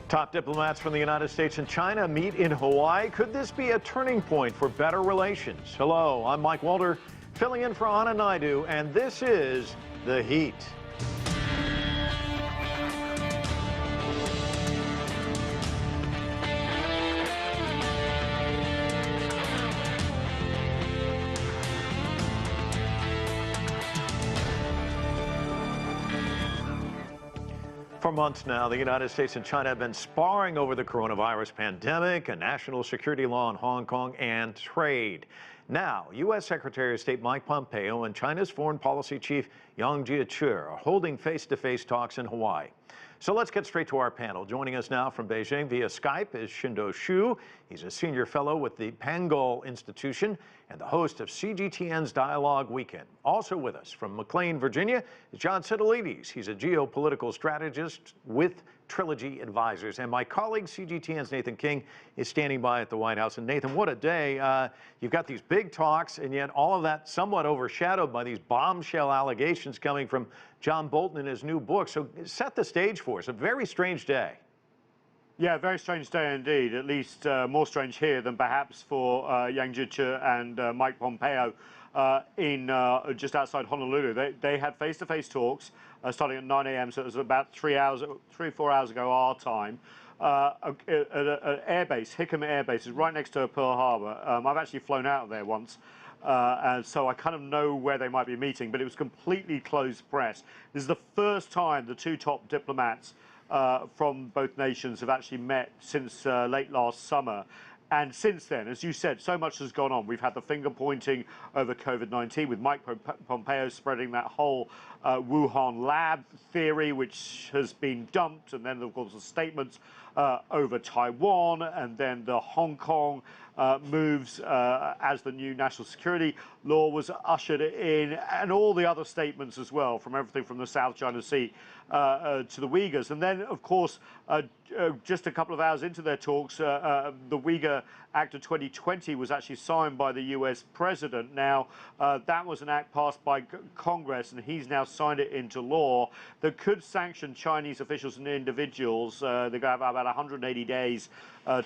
Top diplomats from the United States and China meet in Hawaii. Could this be a turning point for better relations? Hello, I'm Mike Walter, filling in for Anna Naidu, and this is The Heat. For months now, the United States and China have been sparring over the coronavirus pandemic, a national security law in Hong Kong, and trade. Now, U.S. Secretary of State Mike Pompeo and China's foreign policy chief Jiechi are holding face-to-face talks in Hawaii. So let's get straight to our panel. Joining us now from Beijing via Skype is Qinduo Xu. He's a senior fellow with the Pangoal Institution and the host of CGTN's Dialogue Weekend. Also with us from McLean, Virginia, is Sitilides. He's a geopolitical strategist with Trilogy Advisors. And my colleague, CGTN's Nathan King, is standing by at the White House. And Nathan, what a day. You've got these big talks, and yet all of that somewhat overshadowed by these bombshell allegations coming from John Bolton in his new book. So set the stage for us. A very strange day. Yeah, very strange day indeed, at least more strange here than perhaps for Jiechi and Mike Pompeo in just outside Honolulu. They had face-to-face talks starting at 9 a.m., so it was about 4 hours ago our time, at an airbase, Hickam Air Base, is right next to Pearl Harbor. I've actually flown out of there once. And so I kind of know where they might be meeting, but it was completely closed press. This is the first time the two top diplomats from both nations have actually met since late last summer. And since then, as you said, so much has gone on. We've had the finger pointing over COVID-19 with Mike Pompeo spreading that whole Wuhan lab theory, which has been dumped. And then, of course, the statements over Taiwan, and then the Hong Kong moves as the new national security law was ushered in, and all the other statements as well, from everything from the South China Sea to the Uyghurs. And then, of course, just a couple of hours into their talks, the Uyghur Act of 2020 was actually signed by the U.S. president. Now, that was an act passed by Congress, and he's now signed it into law that could sanction Chinese officials and individuals. They're going to have about 180 days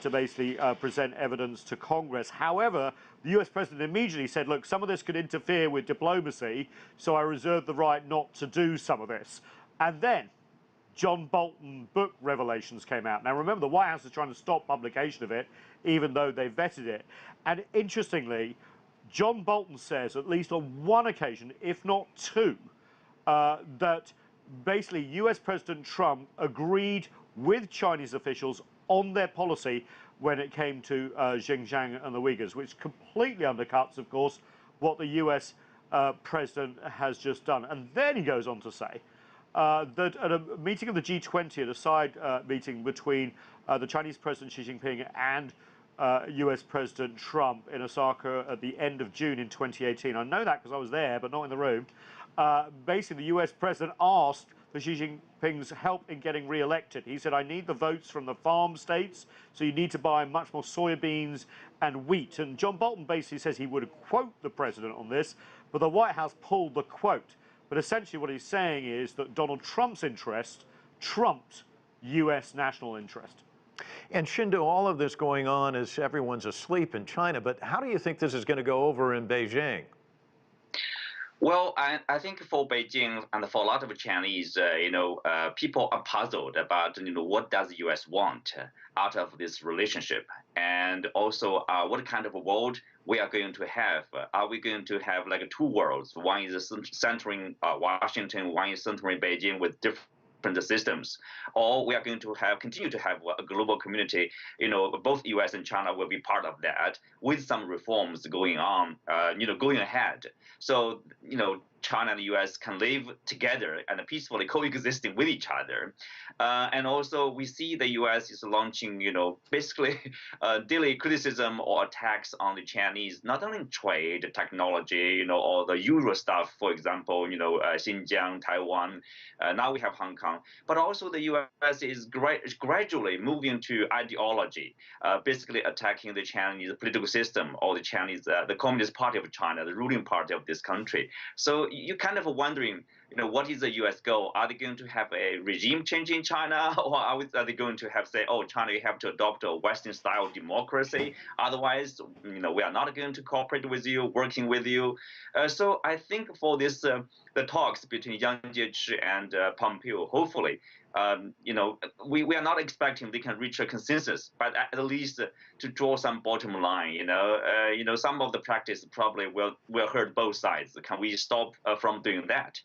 to basically present evidence to Congress. However, the U.S. president immediately said, look, some of this could interfere with diplomacy, so I reserve the right not to do some of this. And then John Bolton book revelations came out. Now, remember, the White House is trying to stop publication of it, even though they vetted it. And interestingly, John Bolton says, at least on one occasion, if not two, that basically U.S. President Trump agreed with Chinese officials on their policy when it came to Xinjiang and the Uyghurs, which completely undercuts, of course, what the U.S. president has just done. And then he goes on to say that at a meeting of the G20, at a side meeting between the Chinese President Xi Jinping and U.S. President Trump in Osaka at the end of June in 2018. I know that because I was there, but not in the room. Basically, the U.S. president asked for Xi Jinping's help in getting re-elected. He said, I need the votes from the farm states, so you need to buy much more soybeans and wheat. And John Bolton basically says he would quote the president on this, but the White House pulled the quote. But essentially what he's saying is that Donald Trump's interest trumped U.S. national interest. And Qinduo, all of this going on as everyone's asleep in China, but how do you think this is going to go over in Beijing? Well, I think for Beijing and for a lot of Chinese, people are puzzled about, what does the U.S. want out of this relationship, and also what kind of a world we are going to have. Are we going to have like two worlds? One is centering Washington, one is centering Beijing with different systems, or we are going to continue to have a global community. Both U.S. and China will be part of that, with some reforms going on, going ahead. So, China and the U.S. can live together and peacefully coexisting with each other. And also, we see the U.S. is launching, basically daily criticism or attacks on the Chinese, not only trade, technology, or the usual stuff, for example, Xinjiang, Taiwan. Now we have Hong Kong. But also the U.S. is gradually moving to ideology, basically attacking the Chinese political system, or the Communist Party of China, the ruling party of this country. So you're kind of wondering, what is the U.S. goal? Are they going to have a regime change in China, or are they going to have say, oh, China, you have to adopt a Western-style democracy? Otherwise, we are not going to cooperate with you, working with you. So I think for this, the talks between Yang Jiechi and Pompeo, hopefully, we are not expecting they can reach a consensus, but at least to draw some bottom line. Some of the practice probably will hurt both sides. Can we stop from doing that?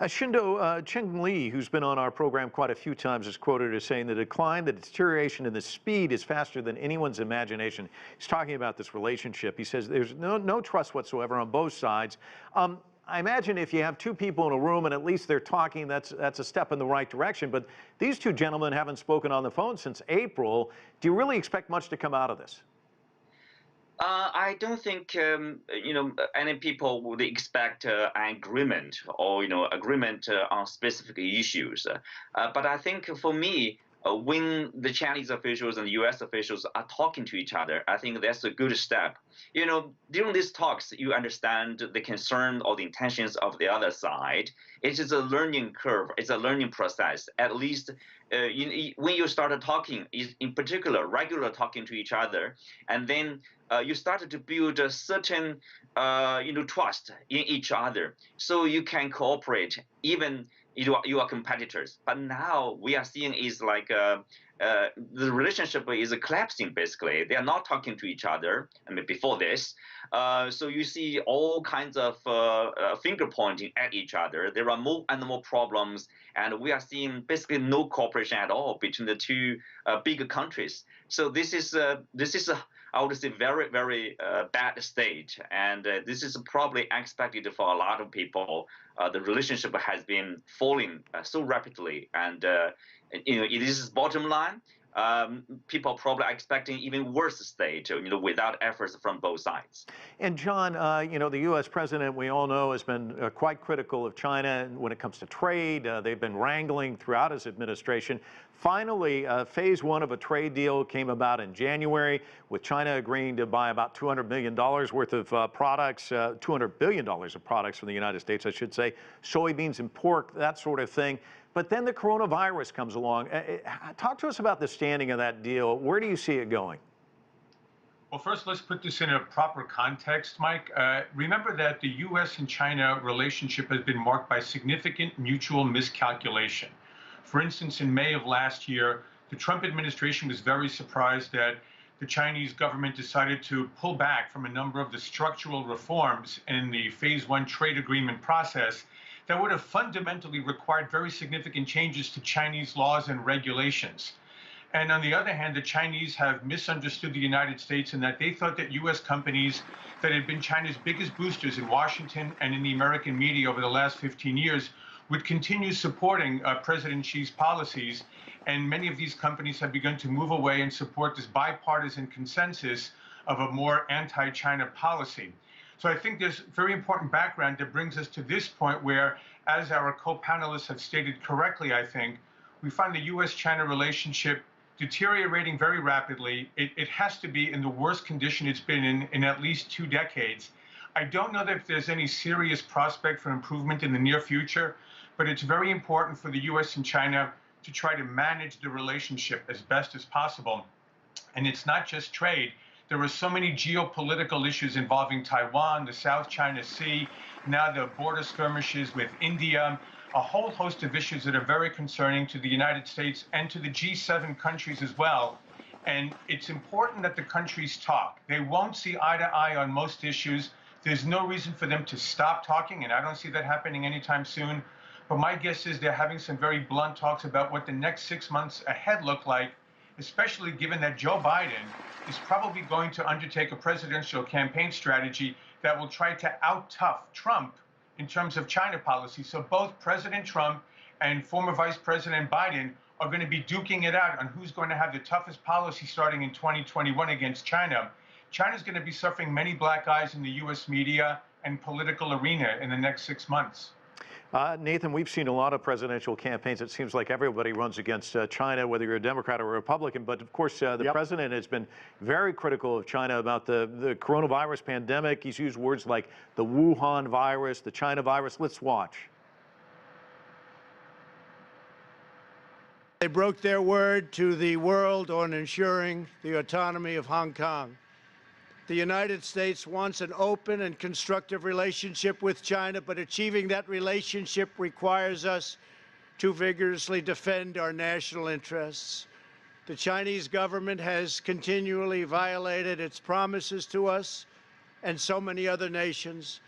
Cheng Li, who's been on our program quite a few times, is quoted as saying the decline, the deterioration, and the speed is faster than anyone's imagination. He's talking about this relationship. He says there's no trust whatsoever on both sides. I imagine if you have two people in a room and at least they're talking, that's a step in the right direction. But these two gentlemen haven't spoken on the phone since April. Do you really expect much to come out of this? I don't think any people would expect an agreement or agreement on specific issues. But I think for me, when the Chinese officials and U.S. officials are talking to each other, I think that's a good step. During these talks, you understand the concern or the intentions of the other side. It is a learning curve. It's a learning process. At least when you started talking, in particular, regular talking to each other, and then you started to build a certain, trust in each other, so you can cooperate even you are competitors. But now we are seeing is like the relationship is collapsing. Basically, they are not talking to each other. Before this, so you see all kinds of finger pointing at each other. There are more and more problems, and we are seeing basically no cooperation at all between the two big countries. So this is I would say very, very bad state, and this is probably expected for a lot of people. The relationship has been falling so rapidly, and it is bottom line. People are probably expecting even worse state, without efforts from both sides. And John, the U.S. president, we all know, has been quite critical of China when it comes to trade. They've been wrangling throughout his administration. Finally, phase one of a trade deal came about in January, with China agreeing to buy about $200 million worth of products, $200 billion of products from the United States, I should say, soybeans and pork, that sort of thing. But then the coronavirus comes along. Talk to us about the standing of that deal. Where do you see it going? Well, first, let's put this in a proper context, Mike. Remember that the U.S. and China relationship has been marked by significant mutual miscalculation. For instance, in May of last year, the Trump administration was very surprised that the Chinese government decided to pull back from a number of the structural reforms in the phase one trade agreement process that would have fundamentally required very significant changes to Chinese laws and regulations. And on the other hand, the Chinese have misunderstood the United States in that they thought that U.S. companies that had been China's biggest boosters in Washington and in the American media over the last 15 years would continue supporting President Xi's policies. And many of these companies have begun to move away and support this bipartisan consensus of a more anti-China policy. So I think there's very important background that brings us to this point where, as our co-panelists have stated correctly, I think, we find the U.S.-China relationship deteriorating very rapidly. It has to be in the worst condition it's been in at least 2 decades. I don't know that there's any serious prospect for improvement in the near future, but it's very important for the U.S. and China to try to manage the relationship as best as possible. And it's not just trade. There are so many geopolitical issues involving Taiwan, the South China Sea, now the border skirmishes with India, a whole host of issues that are very concerning to the United States and to the G7 countries as well. And it's important that the countries talk. They won't see eye to eye on most issues. There's no reason for them to stop talking, and I don't see that happening anytime soon. But my guess is they're having some very blunt talks about what the next 6 months ahead look like, especially given that Joe Biden is probably going to undertake a presidential campaign strategy that will try to out-tough Trump in terms of China policy. So both President Trump and former Vice President Biden are going to be duking it out on who's going to have the toughest policy starting in 2021 against China. China's going to be suffering many black eyes in the U.S. media and political arena in the next 6 months. Nathan, we've seen a lot of presidential campaigns. It seems like everybody runs against China, whether you're a Democrat or a Republican. But of course, the president has been very critical of China about the coronavirus pandemic. He's used words like the Wuhan virus, the China virus. Let's watch. They broke their word to the world on ensuring the autonomy of Hong Kong. The United States wants an open and constructive relationship with China, but achieving that relationship requires us to vigorously defend our national interests. The Chinese government has continually violated its promises to us and so many other nations.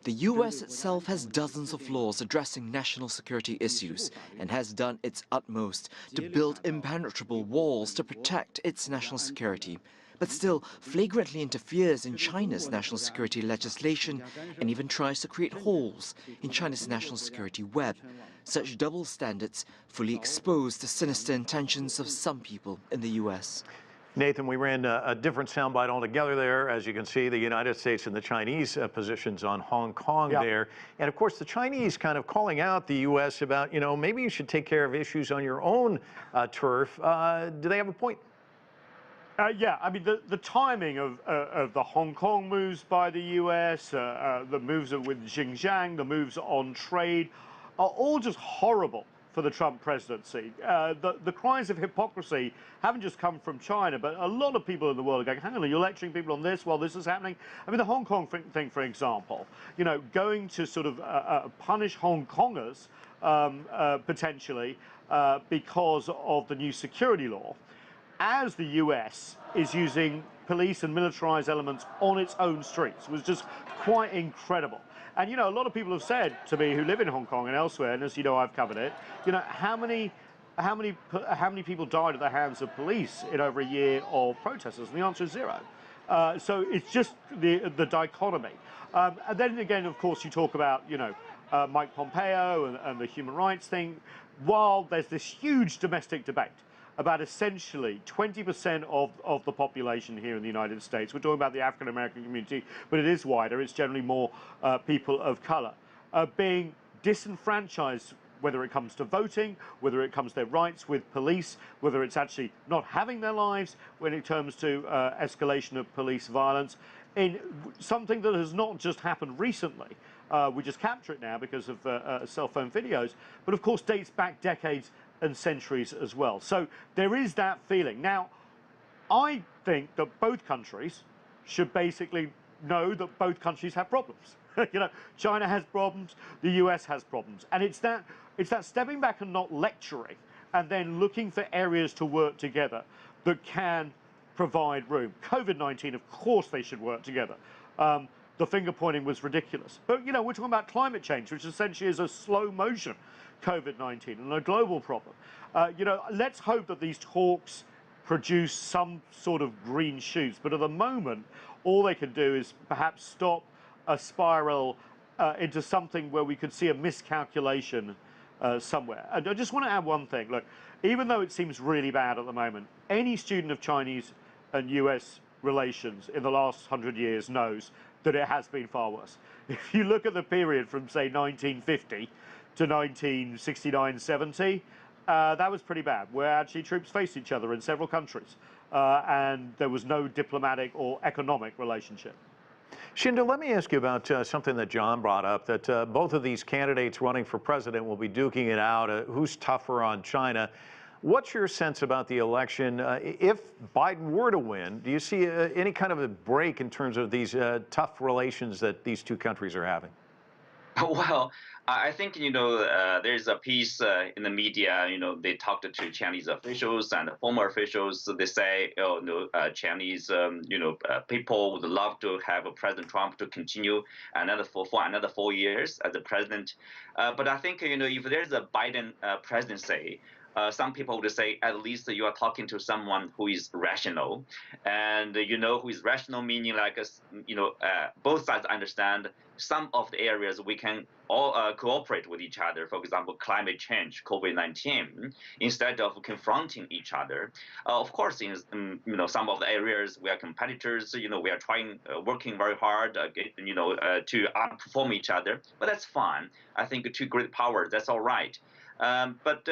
The U.S. itself has dozens of laws addressing national security issues and has done its utmost to build impenetrable walls to protect its national security, but still flagrantly interferes in China's national security legislation and even tries to create holes in China's national security web. Such double standards fully expose the sinister intentions of some people in the U.S. Nathan, we ran a different soundbite altogether there. As you can see, the United States and the Chinese positions on Hong Kong there. And of course, the Chinese kind of calling out the U.S. about, you know, maybe you should take care of issues on your own turf. Do they have a point? Yeah, I mean, the timing of the Hong Kong moves by the U.S., the moves with Xinjiang, the moves on trade, are all just horrible for the Trump presidency. The cries of hypocrisy haven't just come from China, but a lot of people in the world are going, hang on, you're lecturing people on this while this is happening? I mean, the Hong Kong thing, for example, you know, going to sort of punish Hong Kongers potentially because of the new security law, as the US is using police and militarized elements on its own streets, was just quite incredible. And, you know, a lot of people have said to me who live in Hong Kong and elsewhere, and as you know, I've covered it, you know, how many people died at the hands of police in over a year of protesters? And the answer is zero. So it's just the dichotomy. And then again, of course, you talk about, you know, Mike Pompeo and the human rights thing, while there's this huge domestic debate about essentially 20% of the population here in the United States. We're talking about the African-American community, but it is wider. It's generally more people of color being disenfranchised, whether it comes to voting, whether it comes to their rights with police, whether it's actually not having their lives when it comes to escalation of police violence, in something that has not just happened recently. We just capture it now because of cell phone videos, but of course dates back decades and centuries as well. So there is that feeling. Now, I think that both countries should basically know that both countries have problems. You know, China has problems, the US has problems. And it's that stepping back and not lecturing and then looking for areas to work together that can provide room. COVID-19, of course they should work together. The finger pointing was ridiculous. But, you know, we're talking about climate change, which essentially is a slow motion COVID-19 and a global problem. You know, let's hope that these talks produce some sort of green shoots. But at the moment, all they can do is perhaps stop a spiral into something where we could see a miscalculation somewhere. And I just want to add one thing. Look, even though it seems really bad at the moment, any student of Chinese and US relations in the last 100 years knows that it has been far worse. If you look at the period from, say, 1950 to 1969-70, that was pretty bad, where actually troops faced each other in several countries, and there was no diplomatic or economic relationship. Qinduo, let me ask you about something that John brought up, that both of these candidates running for president will be duking it out, who's tougher on China. What's your sense about the election? If Biden were to win, do you see any kind of a break in terms of these tough relations that these two countries are having? Well, I think, you know, there's a piece in the media, you know, they talked to Chinese officials and former officials. They say, oh, no, Chinese, you know, people would love to have President Trump to continue for another 4 years as a president. But I think, you know, if there's a Biden presidency, some people would say at least you are talking to someone who is rational, and you know, who is rational meaning like, you know, both sides understand some of the areas we can all cooperate with each other. For example, climate change, COVID-19, instead of confronting each other. Of course, in you know, some of the areas we are competitors. You know, we are working very hard, you know, to outperform each other. But that's fine. I think two great powers. That's all right. But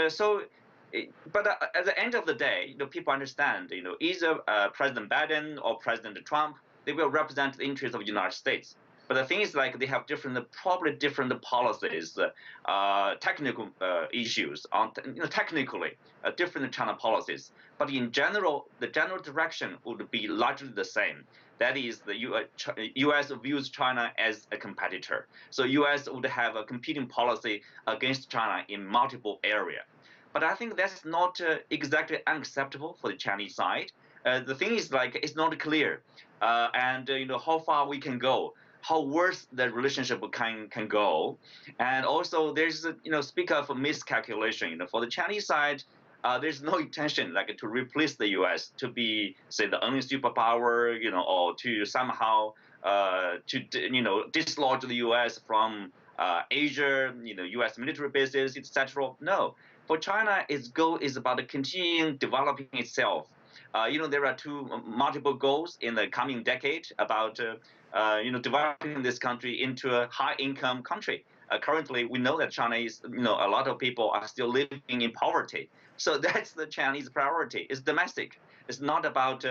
at the end of the day, you know, people understand, either President Biden or President Trump, they will represent the interests of the United States. But the thing is, like, they have probably different policies, technical issues on, technically different China policies. But in general, the general direction would be largely the same. That is, the U.S. views China as a competitor. So U.S. would have a competing policy against China in multiple areas. But I think that's not exactly unacceptable for the Chinese side. The thing is, like, it's not clear, and how far we can go, how worse the relationship can go, and also there's speak of a miscalculation. For the Chinese side, there's no intention like to replace the U.S. to be, say, the only superpower, or to somehow dislodge the U.S. from Asia, U.S. military bases, etc. No, for China, its goal is about continuing developing itself. There are multiple goals in the coming decade about developing this country into a high-income country. Currently, we know that China is, a lot of people are still living in poverty. So that's the Chinese priority. It's domestic. It's not about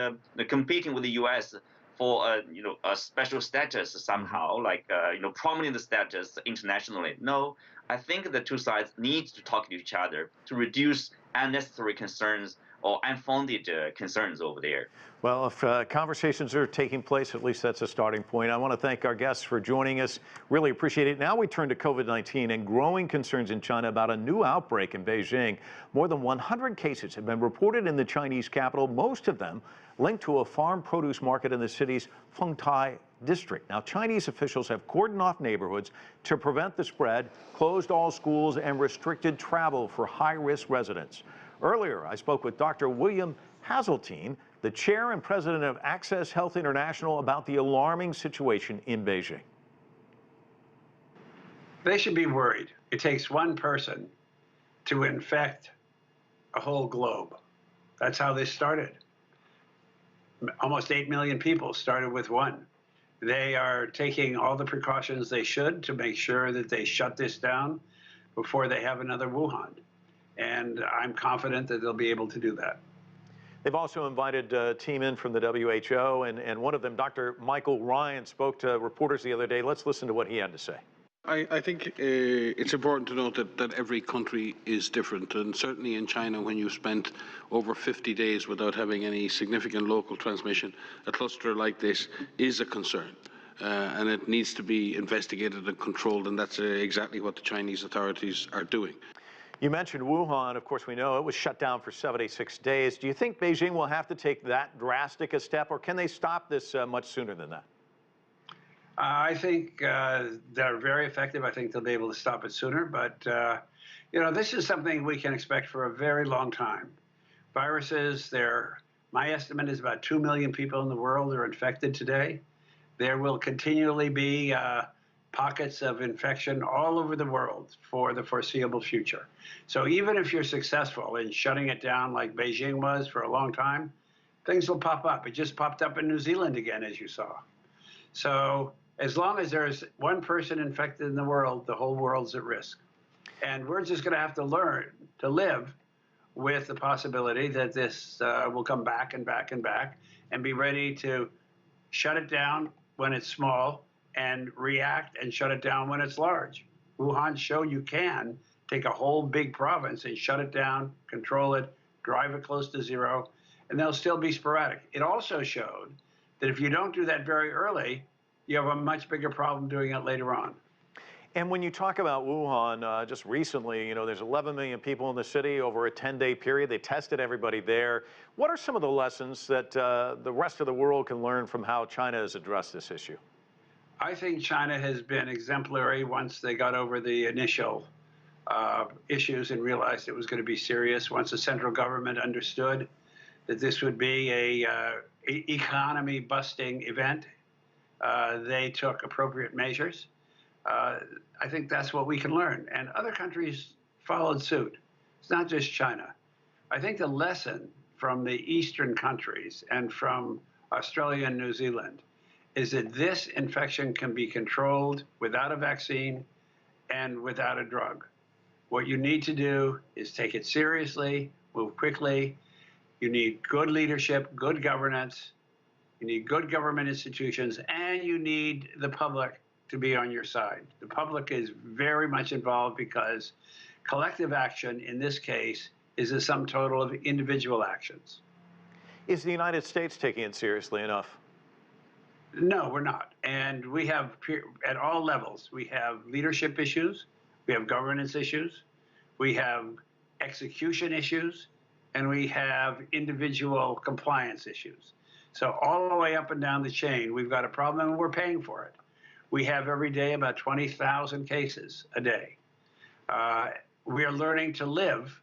competing with the U.S. for a special status somehow, like prominent status internationally. No, I think the two sides need to talk to each other to reduce unnecessary concerns or unfounded concerns over there. Well, if conversations are taking place, at least that's a starting point. I want to thank our guests for joining us. Really appreciate it. Now we turn to COVID-19 and growing concerns in China about a new outbreak in Beijing. More than 100 cases have been reported in the Chinese capital, most of them linked to a farm produce market in the city's Fengtai district. Now, Chinese officials have cordoned off neighborhoods to prevent the spread, closed all schools, and restricted travel for high-risk residents. Earlier, I spoke with Dr. William Hazeltine, the chair and president of Access Health International, about the alarming situation in Beijing. They should be worried. It takes one person to infect a whole globe. That's how this started. Almost 8 million people started with one. They are taking all the precautions they should to make sure that they shut this down before they have another Wuhan. And I'm confident that they'll be able to do that. They've also invited a team in from the WHO, and one of them, Dr. Michael Ryan, spoke to reporters the other day. Let's listen to what he had to say. I think it's important to note that every country is different, and certainly in China, when you spent over 50 days without having any significant local transmission, a cluster like this is a concern, and it needs to be investigated and controlled, and that's exactly what the Chinese authorities are doing. You mentioned Wuhan. Of course, we know it was shut down for 76 days. Do you think Beijing will have to take that drastic a step, or can they stop this much sooner than that? I think they're very effective. I think they'll be able to stop it sooner. But, this is something we can expect for a very long time. Viruses, my estimate is about 2 million people in the world are infected today. There will continually be pockets of infection all over the world for the foreseeable future. So even if you're successful in shutting it down like Beijing was for a long time, things will pop up. It just popped up in New Zealand again, as you saw. So as long as there's one person infected in the world, the whole world's at risk. And we're just going to have to learn to live with the possibility that this will come back and back and back, and be ready to shut it down when it's small and react and shut it down when it's large. Wuhan showed you can take a whole big province and shut it down, control it, drive it close to zero, and they'll still be sporadic. It also showed that if you don't do that very early, you have a much bigger problem doing it later on. And when you talk about Wuhan, just recently, there's 11 million people in the city over a 10-day period. They tested everybody there. What are some of the lessons that the rest of the world can learn from how China has addressed this issue? I think China has been exemplary once they got over the initial issues and realized it was going to be serious. Once the central government understood that this would be a economy-busting event, they took appropriate measures. I think that's what we can learn. And other countries followed suit. It's not just China. I think the lesson from the Eastern countries and from Australia and New Zealand is that this infection can be controlled without a vaccine and without a drug. What you need to do is take it seriously, move quickly. You need good leadership, good governance. You need good government institutions, and you need the public to be on your side. The public is very much involved because collective action in this case is a sum total of individual actions. Is the United States taking it seriously enough? No, we're not. And we have, at all levels, we have leadership issues, we have governance issues, we have execution issues, and we have individual compliance issues. So all the way up and down the chain, we've got a problem and we're paying for it. We have every day about 20,000 cases a day. We are learning to live,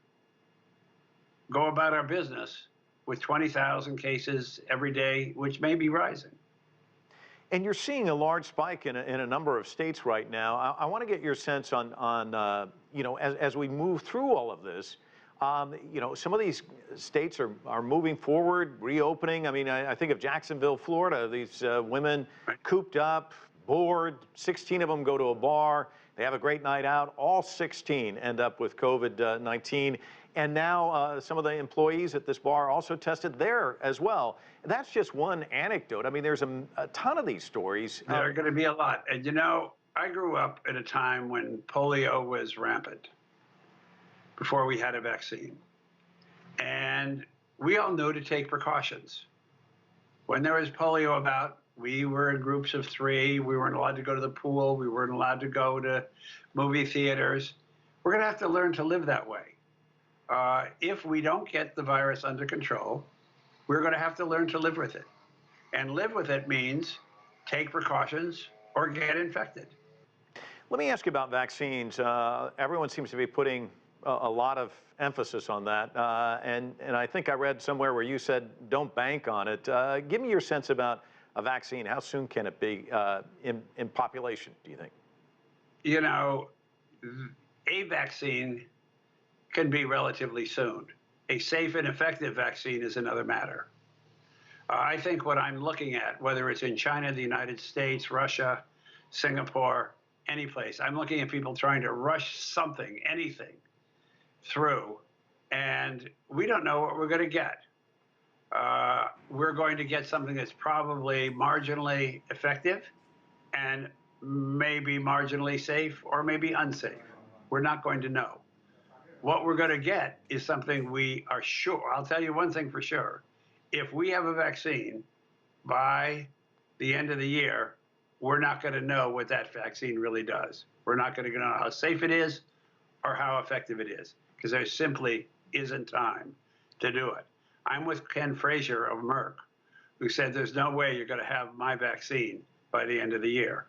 go about our business with 20,000 cases every day, which may be rising. And you're seeing a large spike in a number of states right now. I want to get your sense on you know, as we move through all of this, you know, some of these states are moving forward, reopening. I mean, I think of Jacksonville, Florida, these women cooped up, bored, 16 of them go to a bar, they have a great night out, all 16 end up with COVID-19. And now some of the employees at this bar also tested there as well. That's just one anecdote. I mean, there's a ton of these stories. There are going to be a lot. And you know, I grew up at a time when polio was rampant, before we had a vaccine. And we all knew to take precautions. When there was polio about, we were in groups of 3. We weren't allowed to go to the pool. We weren't allowed to go to movie theaters. We're going to have to learn to live that way. If we don't get the virus under control, we're going to have to learn to live with it. And live with it means take precautions or get infected. Let me ask you about vaccines. Everyone seems to be putting a lot of emphasis on that. And I think I read somewhere where you said don't bank on it. Give me your sense about a vaccine. How soon can it be in population, do you think? You know, a vaccine can be relatively soon. A safe and effective vaccine is another matter. I think what I'm looking at, whether it's in China, the United States, Russia, Singapore, any place, I'm looking at people trying to rush something, anything, through, and we don't know what we're going to get. We're going to get something that's probably marginally effective and maybe marginally safe or maybe unsafe. We're not going to know. What we're going to get is something we are sure. I'll tell you one thing for sure. If we have a vaccine by the end of the year, we're not going to know what that vaccine really does. We're not going to know how safe it is or how effective it is, because there simply isn't time to do it. I'm with Ken Frazier of Merck, who said there's no way you're going to have my vaccine by the end of the year.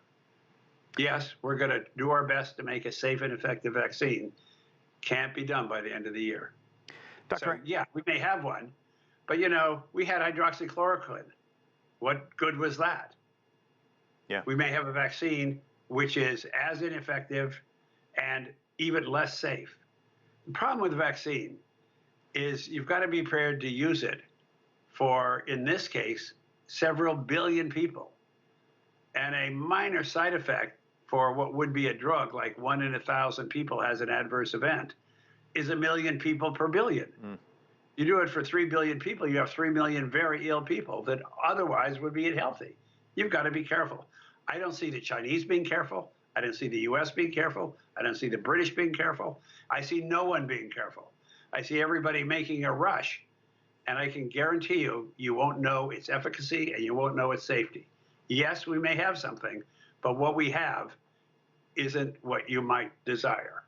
Yes, we're going to do our best to make a safe and effective vaccine. Can't be done by the end of the year. Dr. So, yeah, we may have one, but you know, we had hydroxychloroquine. What good was that? Yeah. We may have a vaccine which is as ineffective and even less safe. The problem with the vaccine is you've got to be prepared to use it for, in this case, several billion people. And a minor side effect for what would be a drug, like 1 in 1,000 people has an adverse event, is 1 million people per billion. You do it for 3 billion people, you have 3 million very ill people that otherwise would be healthy. You've got to be careful. I don't see the Chinese being careful. I don't see the U.S. being careful. I don't see the British being careful. I see no one being careful. I see everybody making a rush, and I can guarantee you, you won't know its efficacy and you won't know its safety. Yes, we may have something, but what we have isn't what you might desire.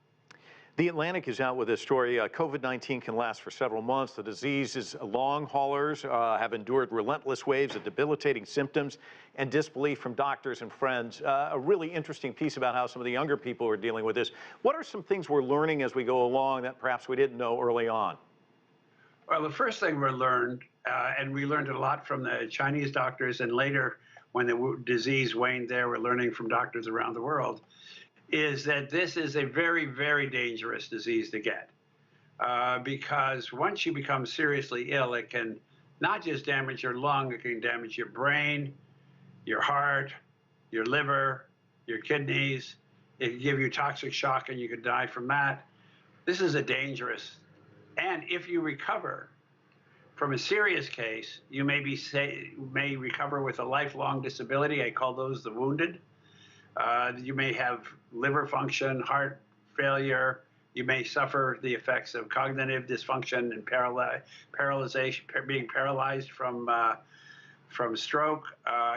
The Atlantic is out with a story. COVID-19 can last for several months. The disease's long haulers have endured relentless waves of debilitating symptoms and disbelief from doctors and friends. A really interesting piece about how some of the younger people are dealing with this. What are some things we're learning as we go along that perhaps we didn't know early on? Well, the first thing we learned, and we learned a lot from the Chinese doctors, and later when the disease waned there, we're learning from doctors around the world, is that this is a very, very dangerous disease to get. Because once you become seriously ill, it can not just damage your lung, it can damage your brain, your heart, your liver, your kidneys. It can give you toxic shock and you could die from that. This is a dangerous, and if you recover from a serious case, you may recover with a lifelong disability. I call those the wounded. You may have liver function, heart failure. You may suffer the effects of cognitive dysfunction and paralyzation, being paralyzed from stroke.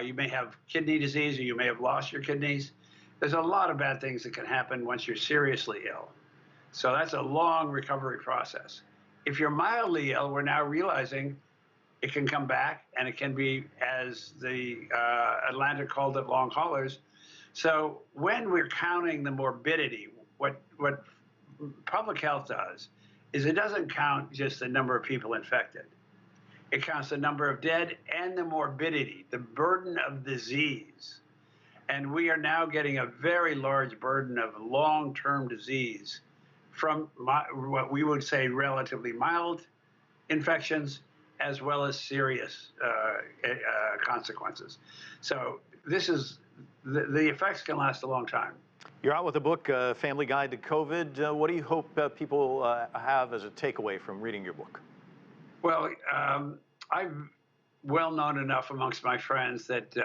You may have kidney disease, or you may have lost your kidneys. There's a lot of bad things that can happen once you're seriously ill. So that's a long recovery process. If you're mildly ill, we're now realizing it can come back, and it can be, as the Atlantic called it, long haulers. So when we're counting the morbidity, what public health does is it doesn't count just the number of people infected. It counts the number of dead and the morbidity, the burden of disease. And we are now getting a very large burden of long-term disease from what we would say relatively mild infections, as well as serious consequences. So this is, the effects can last a long time. You're out with a book, Family Guide to COVID. What do you hope people have as a takeaway from reading your book? Well, I'm well known enough amongst my friends that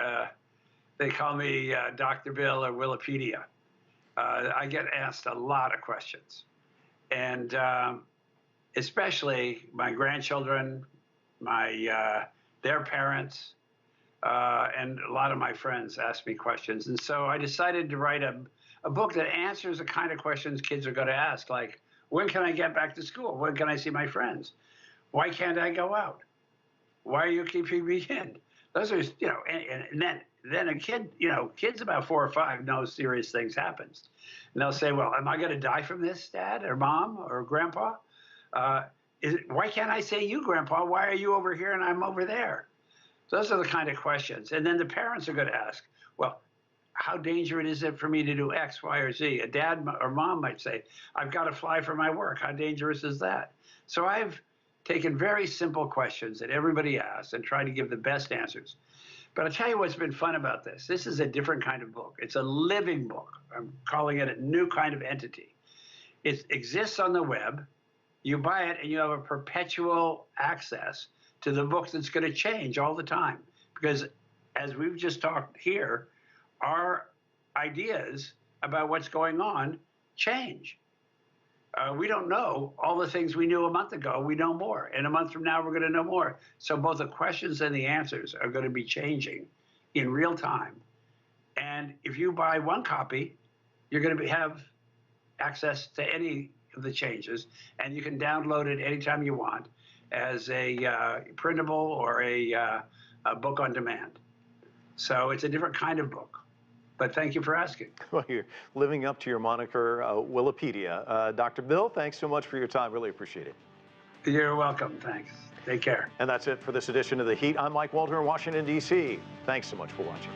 they call me Dr. Bill or Wikipedia. I get asked a lot of questions. And especially my grandchildren, their parents, and a lot of my friends ask me questions. And so I decided to write a book that answers the kind of questions kids are going to ask, like, when can I get back to school? When can I see my friends? Why can't I go out? Why are you keeping me in? Those are, you know, and then a kid, you know, kids about 4 or 5 know serious things happens. And they'll say, well, am I going to die from this, Dad or Mom or Grandpa? Why can't I say you, Grandpa? Why are you over here and I'm over there? Those are the kind of questions. And then the parents are going to ask, well, how dangerous is it for me to do X, Y, or Z? A dad or mom might say, I've got to fly for my work. How dangerous is that? So I've taken very simple questions that everybody asks and tried to give the best answers. But I'll tell you what's been fun about this. This is a different kind of book. It's a living book. I'm calling it a new kind of entity. It exists on the web. You buy it and you have a perpetual access to the book that's going to change all the time. Because as we've just talked here, our ideas about what's going on change. We don't know all the things we knew a month ago. We know more. And a month from now, we're going to know more. So both the questions and the answers are going to be changing in real time. And if you buy one copy, you're going to have access to any of the changes. And you can download it anytime you want as a printable or a book on demand. So it's a different kind of book. But thank you for asking. Well, you're living up to your moniker, Wikipedia. Dr. Bill, thanks so much for your time. Really appreciate it. You're welcome. Thanks. Take care. And that's it for this edition of The Heat. I'm Mike Walter in Washington, D.C. Thanks so much for watching.